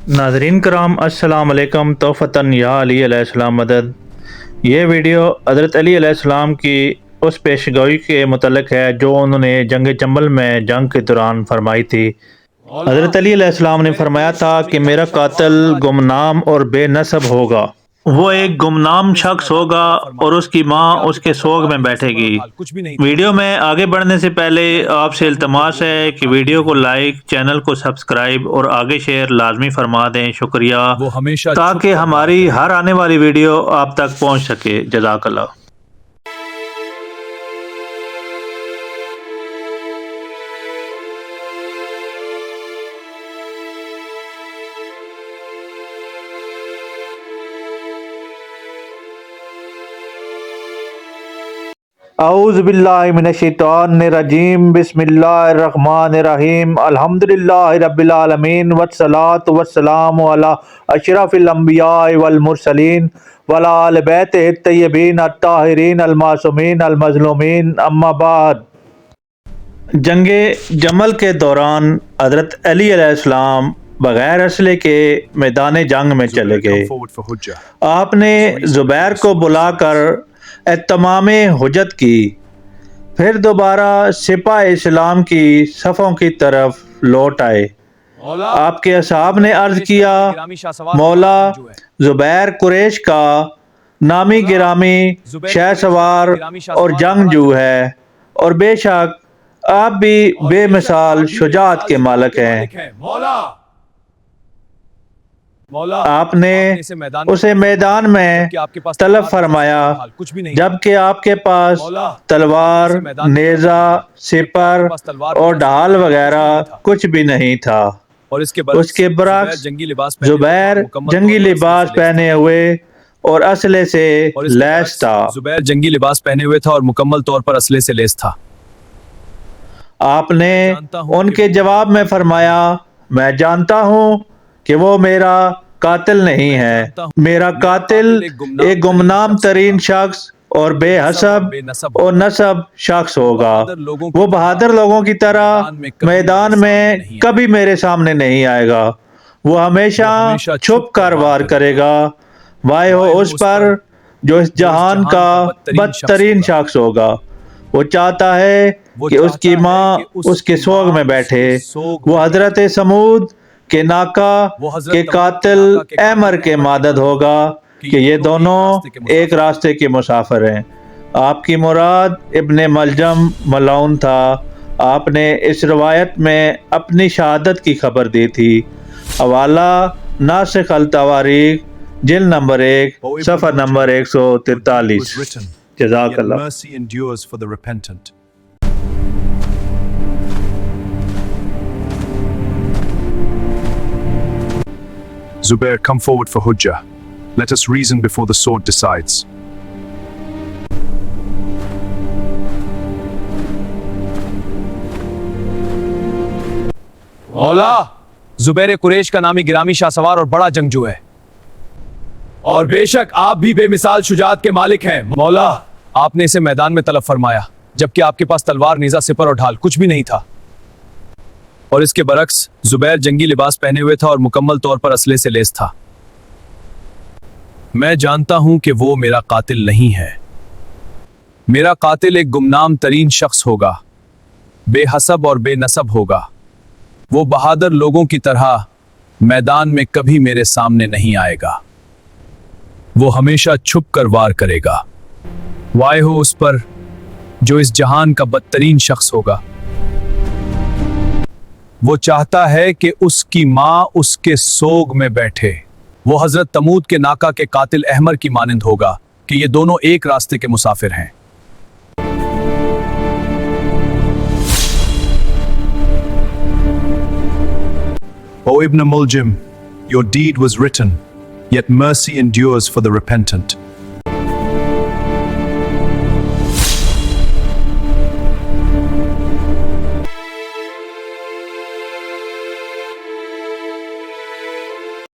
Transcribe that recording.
नाज़रीन कराम अस्सलाम वालेकुम। तोफ़तन या अली अलैहिस्सलाम मदद। ये वीडियो हज़रत अली अलैहिस्सलाम की उस पेशगोई के मुतल्लिक़ है जो उन्होंने जंग जमल में जंग के दौरान फरमाई थी। हज़रत अली अलैहिस्सलाम ने फरमाया था कि मेरा कातिल गुमनाम और बेनसब होगा। वो एक गुमनाम शख्स होगा और उसकी माँ उसके सोग में बैठेगी। वीडियो में आगे बढ़ने से पहले आपसे इल्तमास है कि वीडियो को लाइक, चैनल को सब्सक्राइब और आगे शेयर लाजमी फरमा दें। शुक्रिया, ताकि हमारी हर आने वाली वीडियो आप तक पहुंच सके। जज़ाकल्लाह। औज़ु बिल्लाहि मिनश्शैतानिर्रजीम। बिस्मिल्लाहिर्रहमानिर्रहीम। अल्हम्दुलिल्लाहि रब्बिल आलमीन वस्सलातु वस्सलामु अला अशरफिल अंबिया वल मुरसलीन वला आलि बैतिहि तय्यबीन अत्ताहिरीन अल मासूमीन अल मज़लूमीन, अम्मा बाद। जंगे जमल के दौरान हज़रत अली अलैहिस्सलाम बगैर असले के मैदान जंग में चले गए। आपने ज़ुबैर को बुलाकर इत्माम हुज्जत की, फिर दोबारा सिपा इस्लाम की सफ़ों की तरफ लौट आए। आपके असहाब ने अर्ज किया, मौला, ज़ुबैर कुरैश का नामी गिरामी शहसवार और जंगजू है, और बेशक आप भी बेमिसाल शुजाअत के मालिक हैं। आपने उसे मैदान में तलब फरमाया जबकि आपके पास तलवार, नेज़ा, सिपर और ढाल वगैरह कुछ भी नहीं था। उसके बरक्स ज़ुबैर जंगी लिबास पहने हुए और असले से लैस था। ज़ुबैर जंगी लिबास पहने हुए था और मुकम्मल तौर पर असले से लैस था। आपने उनके जवाब में फरमाया, मैं जानता हूँ कि वो मेरा कातिल नहीं है। मेरा कातिल एक गुमनाम तरीन शख्स और बेहसब और नसब शख्स होगा। वो बहादुर लोगों की तरह मैदान में कभी मेरे सामने नहीं आएगा। वो हमेशा छुप कर वार करेगा। वाहे हो उस पर जो इस जहान का बदतरीन शख्स होगा। वो चाहता है कि उसकी माँ उसके सोग में बैठे। वो हजरत समूद के नाका के कातिल एमर के मादद होगा कि ये दोनों एक रास्ते के मुसाफिर हैं। आपकी मुराद इब्ने मलजम मलाउन था। आपने इस रवायत में अपनी शहादत की खबर दी थी। हवाला नासिख अल तवारीख जिल्द नंबर 1 सफ़ा नंबर 143। जज़ाकल्लाह। Zubair, come forward for hujjah. Let us reason before the sword decides. मौला, ज़ुबैर कुरैश का नामी गिरामी शाहसवार और बड़ा जंगजू है, और बेशक आप भी बेमिसाल शुजाअत के मालिक हैं। मौला, आपने इसे मैदान में तलब फरमाया जबकि आपके पास तलवार, नेज़ा, सिपर और ढाल कुछ भी नहीं था। और इसके बरक्स ज़ुबैर जंगी लिबास पहने हुए था और मुकम्मल तौर पर असले से लैस था। मैं जानता हूं कि वो मेरा कातिल नहीं है। मेरा कातिल एक गुमनाम तरीन शख्स होगा, बेहसब और बेनसब होगा। वो बहादुर लोगों की तरह मैदान में कभी मेरे सामने नहीं आएगा। वो हमेशा छुप कर वार करेगा। वाहे हो उस पर जो इस जहान का बदतरीन शख्स होगा। वो चाहता है कि उसकी माँ उसके सोग में बैठे। वो हजरत तमूद के नाका के कातिल अहमर की मानिंद होगा कि ये दोनों एक रास्ते के मुसाफिर हैं। O Ibn Muljim, your deed was written, yet mercy endures for the repentant.